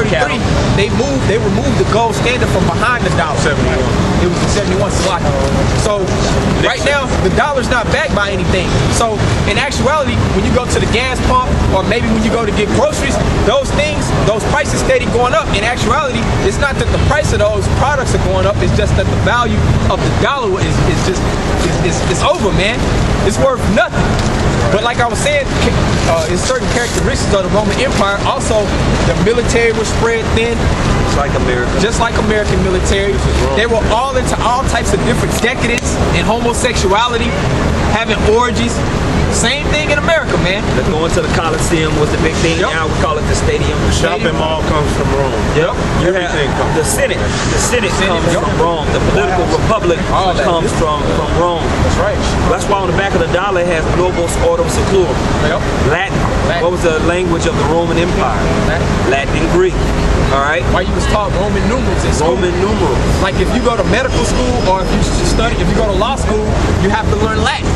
73, they removed the gold standard from behind the dollar. 71. It was the 71 slot. So right now, the dollar's not backed by anything. So in actuality, when you go to the gas pump, or maybe when you go to get groceries, those prices steady going up. In actuality, it's not that the price of those products are going up, it's just that the value of the dollar is over, man. It's worth nothing. But like I was saying, it's certain characteristics of the Roman Empire. Also, the military was spread thin. Just like American military. They were all into all types of different decadence and homosexuality, having orgies. Same thing in America, man. Going to the Coliseum was the big thing. Yep. Now we call it the stadium. The shopping mall comes from Rome. Yep. Everything comes. The Senate. The Senate comes from Rome. The political republic comes from Rome. That's right. That's why on the back of the dollar it has Globus Ordo Seclorum. Yep. Latin. What was the language of the Roman Empire? Latin and Greek. All right. Why you was taught Roman numerals in school? Roman numerals. Like if you go to medical school or if you go to law school, you have to learn Latin.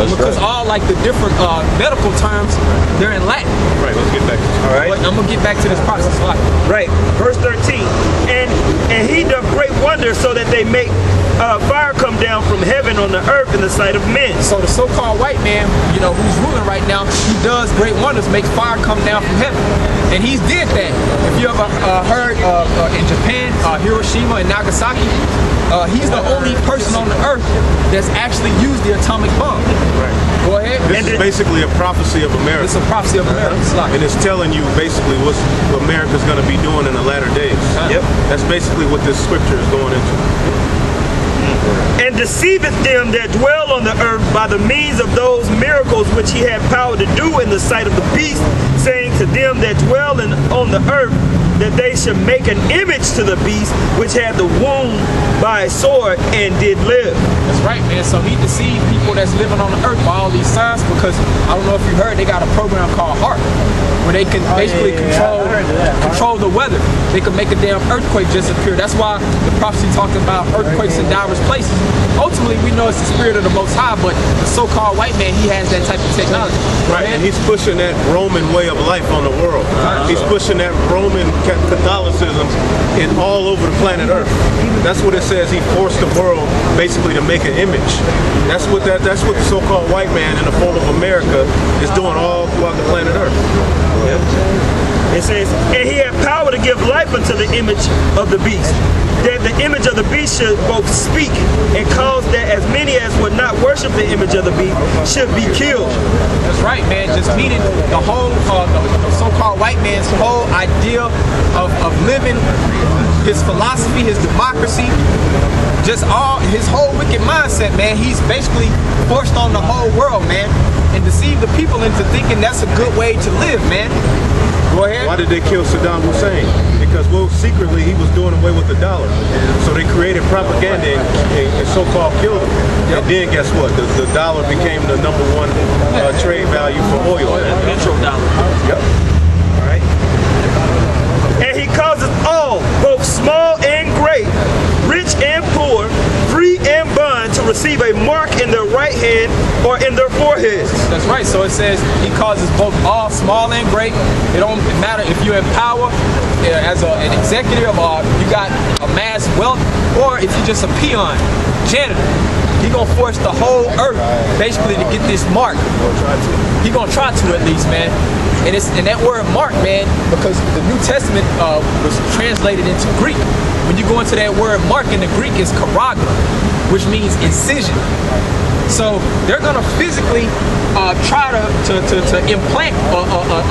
Because all like the different medical terms, they're in Latin. Right, let's get back to it. All right. But I'm gonna get back to this process. Right. Verse 13. And he doth great wonders so that they make fire come down from heaven on the earth in the sight of men. So the so-called white man, you know, who's ruling right now, he does great wonders, makes fire come down from heaven. And he's did that. If you ever heard in Japan, Hiroshima and Nagasaki, he's the only person on the earth that's actually used the atomic bomb. Right. Go ahead. This is basically a prophecy of America. It's a prophecy of America. And it's telling you basically what America's going to be doing in the latter days. Yep. That's basically what this scripture is going into. And deceiveth them that dwell on the earth by the means of those miracles which he had power to do in the sight of the beast, saying to them that dwell on the earth that they should make an image to the beast which had the wound by a sword and did live. That's right, man. So he deceived people that's living on the earth by all these signs, because I don't know if you heard, they got a program called HARP, where they can basically control the weather. They can make a damn earthquake disappear. That's why the prophecy talked about earthquakes in diverse places. Ultimately, we know it's the spirit of the Most High, but the so-called white man, he has that type of technology. Right, and he's pushing that Roman way of life on the world. He's pushing that Roman Catholicism in all over the planet Earth. That's what it says. He forced the world basically to make an image. That's what the so-called white man in the form of America is doing all throughout the planet Earth. It says, and he had power to give life unto the image of the beast, that the image of the beast should both speak and cause that as many as would not worship the image of the beast should be killed. That's right, man. Just meaning the whole the so-called white man's whole idea of living, his philosophy, his democracy, just all his whole wicked mindset, man. He's basically forced on the whole world, man, and deceived the people into thinking that's a good way to live, man. Go ahead. Why did they kill Saddam Hussein? Because, well, secretly he was doing away with the dollar. So they created propaganda and so-called killed him. And then guess what? The dollar became the #1 trade value for oil. Petrodollar. Yep. All right. And he causes all, both small and great, rich and poor, free and bond, to receive a mark in their right hand or in their foreheads. That's right. So it says he causes both all, small and great. It don't matter if you're in power as an executive, or you got amassed wealth, or if you're just a peon, janitor. He gonna force the whole earth basically to get this mark. He gonna try to, at least, man. And that word mark, man, because the New Testament was translated into Greek. When you go into that word mark in the Greek, it's karagma, which means incision. So they're gonna physically try to implant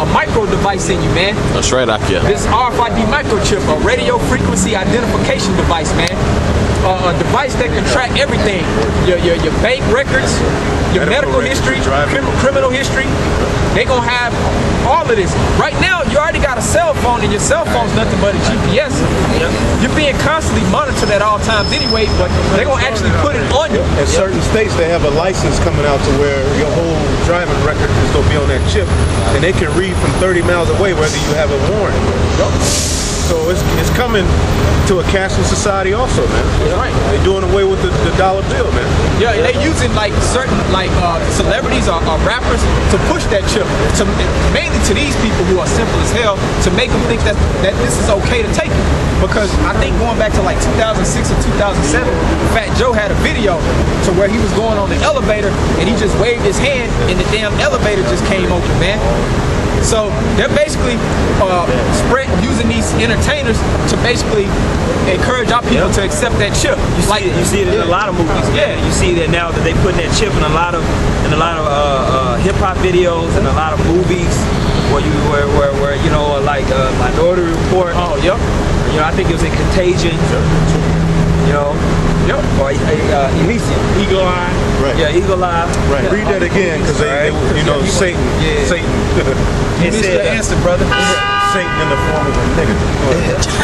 a micro device in you, man. That's right, Akia. This RFID microchip, a radio frequency identification device, man. A device that can track everything. Your bank records, your medical history, criminal history. They gonna have all of this. Right now, you already got a cell phone, and your cell phone's nothing but a GPS. You're being constantly monitored at all times anyway, but they're gonna actually put it on you. In certain states, they have a license coming out to where your whole driving record is gonna be on that chip, and they can read from 30 miles away whether you have a warrant. So it's coming to a cashless society also, man. That's right. They're doing away with the dollar bill, man. Yeah, and they using like certain celebrities or rappers to push that chip, mainly to these people who are simple as hell, to make them think that this is okay to take it. Because I think going back to like 2006 or 2007, Fat Joe had a video to where he was going on the elevator and he just waved his hand and the damn elevator just came open, man. So they're basically using these entertainers to basically encourage our people to accept that chip. You see it in a lot of movies. Yeah, you see that now that they putting that chip in a lot of hip hop videos and a lot of movies where you know, like Minority Report. Oh, yep. You know, I think it was in Contagion. You know. Yep. Or Elysium. Eagle Eye. Right. Yeah, Eagle Eye. Right. Read that again, because they, you know, Satan. Yeah. Satan. You missed your answer, brother. Satan in the form of a nigga.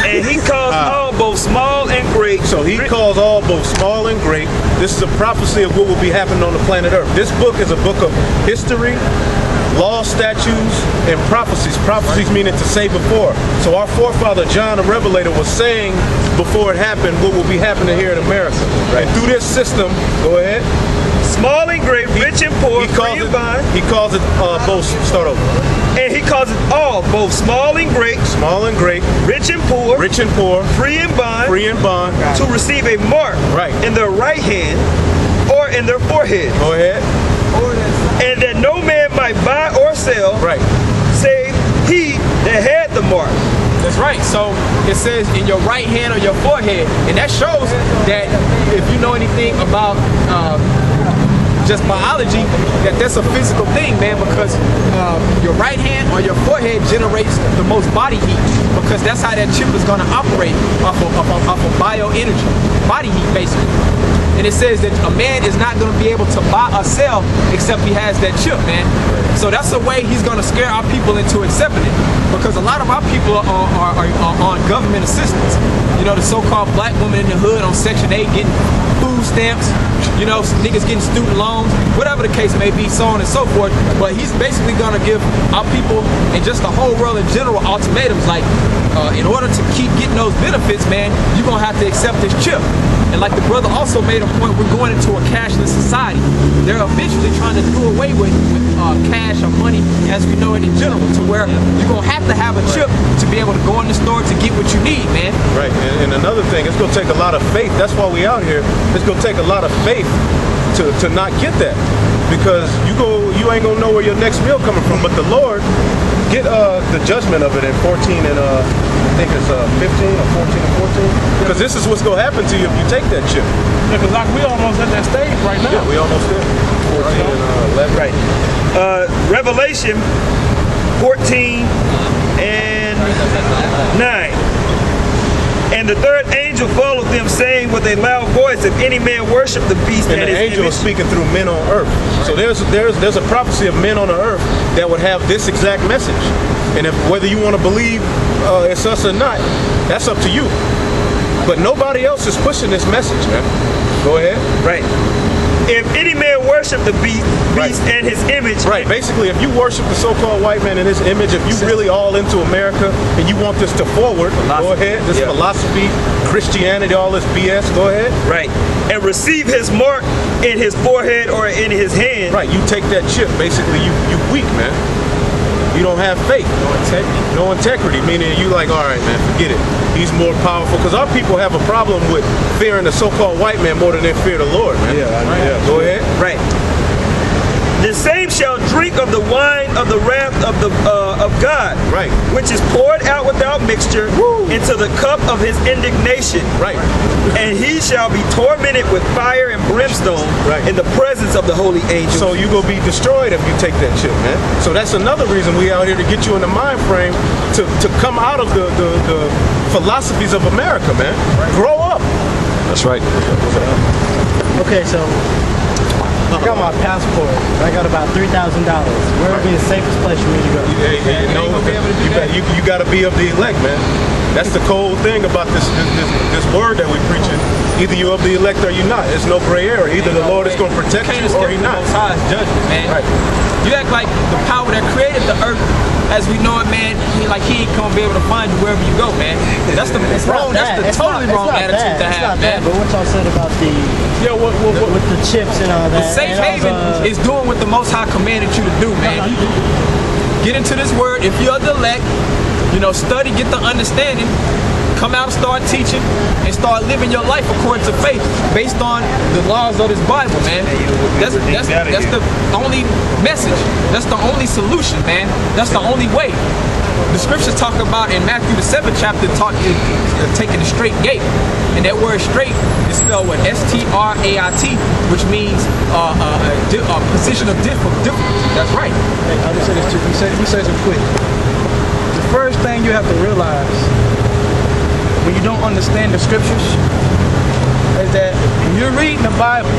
And he calls all, both small and great. So he calls all, both small and great. This is a prophecy of what will be happening on the planet Earth. This book is a book of history, law, statutes, and prophecies. Prophecies meaning to say before. So our forefather John the Revelator was saying before it happened what will be happening here in America. Right. And through this system, go ahead. Small and great, rich and poor, free and bond. He calls it both. Start over. And he calls it all, both small and great, rich and poor, free and bond, to receive a mark in their right hand or in their forehead. Go ahead. And that no man might buy or sell, save he that had the mark. That's right. So it says in your right hand or your forehead, and that shows that if you know anything about just biology, that's a physical thing, man, because your right hand or your forehead generates the most body heat, because that's how that chip is going to operate off of bioenergy, body heat basically. And it says that a man is not going to be able to buy or sell except he has that chip, man. So that's the way he's going to scare our people into accepting it, because a lot of our people are on government assistance. You know, the so-called black woman in the hood on Section 8 getting food stamps, you know, niggas getting student loans, whatever the case may be, so on and so forth. But he's basically going to give our people and just the whole world in general ultimatums, like in order to keep getting those benefits, man, you're going to have to accept this chip. And like the brother also made a point, we're going into a cashless society. They're eventually trying to do away with cash or money as we know it in general, to where you're going to have a chip to be able to go in the store to get what you need, man. Right, and another thing, it's going to take a lot of faith. That's why we out here. It's going to take a lot of faith to not get that, because you ain't going to know where your next meal coming from. But the Lord, get the judgment of it in 14 and I think it's 15 or 14 or 14. Because this is what's going to happen to you if you take that chip. Yeah, because like we almost at that stage right now. Yeah, we almost there. 14 and 11. Right. Revelation 14 and 9. And the third angel followed them, saying with a loud voice, if any man worship the beast and his the angel image, is speaking through men on earth. So there's a prophecy of men on the earth that would have this exact message. And if whether you want to believe it's us or not, that's up to you. But nobody else is pushing this message, man. Go ahead. Right. If any man worship the beast and his image. Right. Basically, if you worship the so-called white man and his image, if you really all into America and you want this to forward, go ahead. This philosophy, Christianity, all this BS, go ahead. Right. And receive his mark in his forehead or in his hand. Right. You take that chip. Basically, you weak, man. You don't have faith. No integrity. Meaning you like, all right, man, forget it. He's more powerful. Because our people have a problem with fearing the so-called white man more than they fear the Lord, man. Yeah. Go ahead. Right. The same shall drink of the wine of the wrath of God, right, which is poured out without mixture into the cup of his indignation, right. And he shall be tormented with fire and brimstone, in the presence of the holy angels. So you gonna be destroyed if you take that chip, man. So that's another reason we out here, to get you in the mind frame to come out of the philosophies of America, man. Grow up. That's right. Okay, so I got my passport. I got about $3,000. Where would be the safest place for me to go? You got to be of the elect, man. That's the cold thing about this word that we're preaching. Either you of the elect or you're not. There's no gray area. Either the Lord is going to protect you or He's not. Most High's judgment, man. Right. You act like the power that created the earth, as we know it, man. He ain't gonna be able to find you wherever you go, man. That's the wrong. That's the totally wrong attitude to have, man. But what y'all said about the with the chips and all that. The safe haven is doing what the Most High commanded you to do, man. Get into this word. If you're the elect, study, get the understanding. Come out and start teaching and start living your life according to faith based on the laws of this Bible, man. That's the only message. That's the only solution, man. That's the only way. The scriptures talk about in Matthew the 7th chapter taking the straight gate. And that word straight is spelled with S-T-R-A-I-T, which means a position of difference. That's right. Hey, I'll just say this too. He says it quick. The first thing you have to realize when you don't understand the scriptures is that when you're reading the Bible,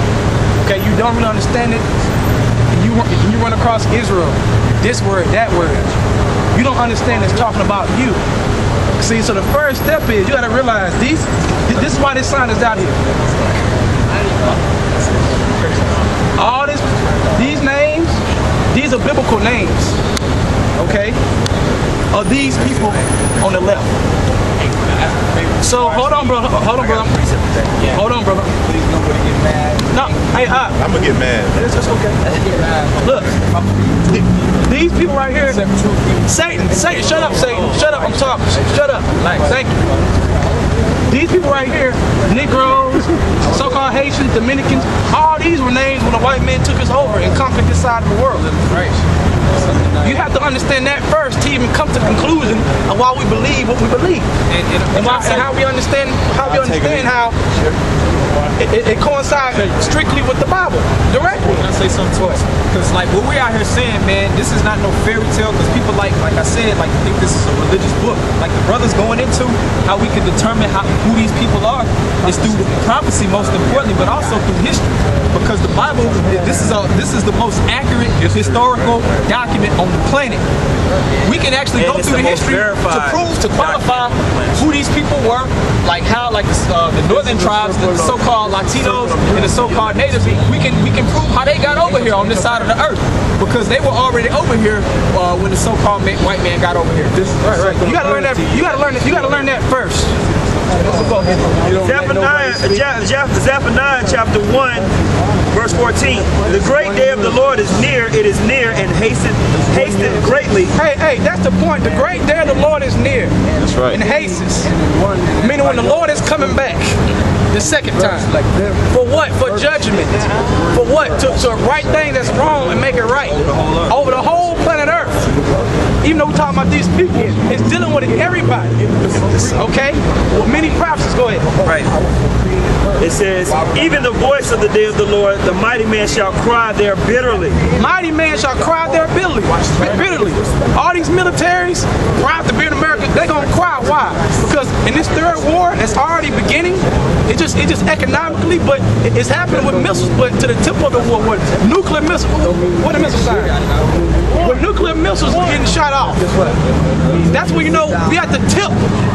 okay, you don't really understand it, and you run across Israel, this word, that word, you don't understand it's talking about you. See, so the first step is you got to realize this is why this sign is out here. All these names, these are biblical names, okay, of these people on the left. So hold on, brother. Hold on, brother. Please nobody get mad. No, hey, I'm going to get mad. it's okay. Look, these people right here. Satan, shut up, Satan. Shut up, I'm talking. Shut up. Thank you. These people right here, Negroes, so-called Haitians, Dominicans, all these were names when the white man took us over and conquered this side of the world. Right. You have to understand that first to even come to the conclusion of why we believe what we believe, and how we understand how it coincides strictly with the Bible directly. Can I say something to us? Because like what we're out here saying, man, this is not no fairy tale. Because people like I said, think this is a religious book. Like the brothers going into how we can determine who these people are is through prophecy, most importantly, but also through history. Because the Bible, this is the most accurate historical document on the planet. We can actually go through the history to prove, to qualify who these people were, like the northern tribes, the so-called Latinos and the so-called natives. We can prove how they got over here on this side of the earth, because they were already over here when the so-called white man got over here. Right. You gotta learn that. You gotta learn that first. Zephaniah chapter 1, verse 14. The great day of the Lord is near. It is near and hastened greatly. Hey, that's the point. The great day of the Lord is near. That's right. And hastens. Meaning when the Lord is coming back the second time. For what? For judgment. For what? To right thing that's wrong and make it right. Over the whole planet Earth. Even though we're talking about these people, it's dealing with everybody. Okay? Well, many prophecies. Go ahead. Right. It says, even the voice of the day of the Lord, the mighty man shall cry there bitterly. Mighty man shall cry there bitterly. All these militaries, proud to be in America, they're gonna cry. Why? Because in this third war that's already beginning, it just economically, but it's happening with missiles, but to the tip of the war, with nuclear missiles. What a missile sign? When nuclear missiles are getting shot off. That's when you know we at the tip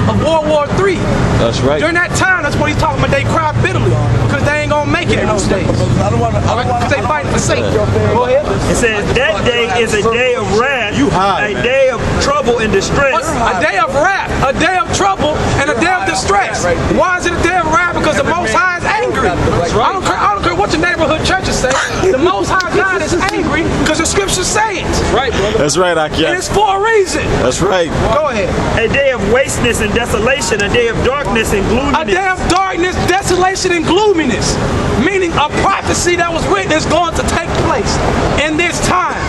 of World War III. That's right. During that time, that's what he's talking about. They cry bitterly because they ain't gonna make it in those days. Because they fighting for Satan. Go ahead. It says that day is a day of wrath, a day of trouble and distress. A day of wrath, a day of trouble, and a day of distress. Why is it a day of wrath? Because the Most High is angry. I don't care what your neighborhood churches say. The Most High God is angry because the scriptures say it. Right, brother. That's right, And it's for a reason. That's right. Go ahead. A day of wasteness and desolation, a day of darkness and gloominess. A day of darkness, desolation, and gloominess. Meaning a prophecy that was written is going to take place in this time.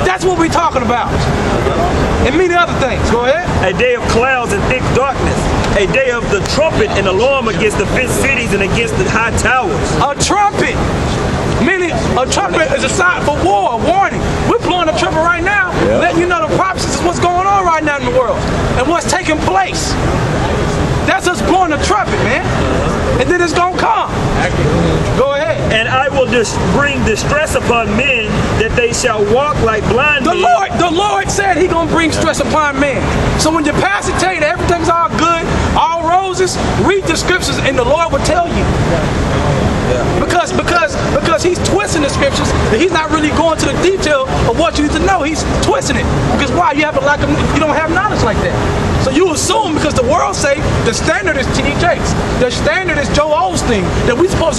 That's what we're talking about. And many other things. Go ahead. A day of clouds and thick darkness. A day of the trumpet and alarm against the fenced cities and against the high towers. A trumpet. Meaning a trumpet is a sign for war, a warning. We're blowing a trumpet right now, letting you know the prophecies is what's going on right now in the world and what's taking place. That's us blowing a trumpet, man. And then it's gonna come. Go ahead. And I will bring distress upon men, that they shall walk like blind men. The Lord said He gonna bring bring stress upon man. So when your pastor tell you that everything's all good, all roses, read the scriptures and the Lord will tell you. Because he's twisting the scriptures and he's not really going to the detail of what you need to know. He's twisting it. Because why? You have a lack of, you don't have knowledge like that. So you assume because the world say the standard is T.D. Jakes, the standard is Joe Osteen, that we supposed to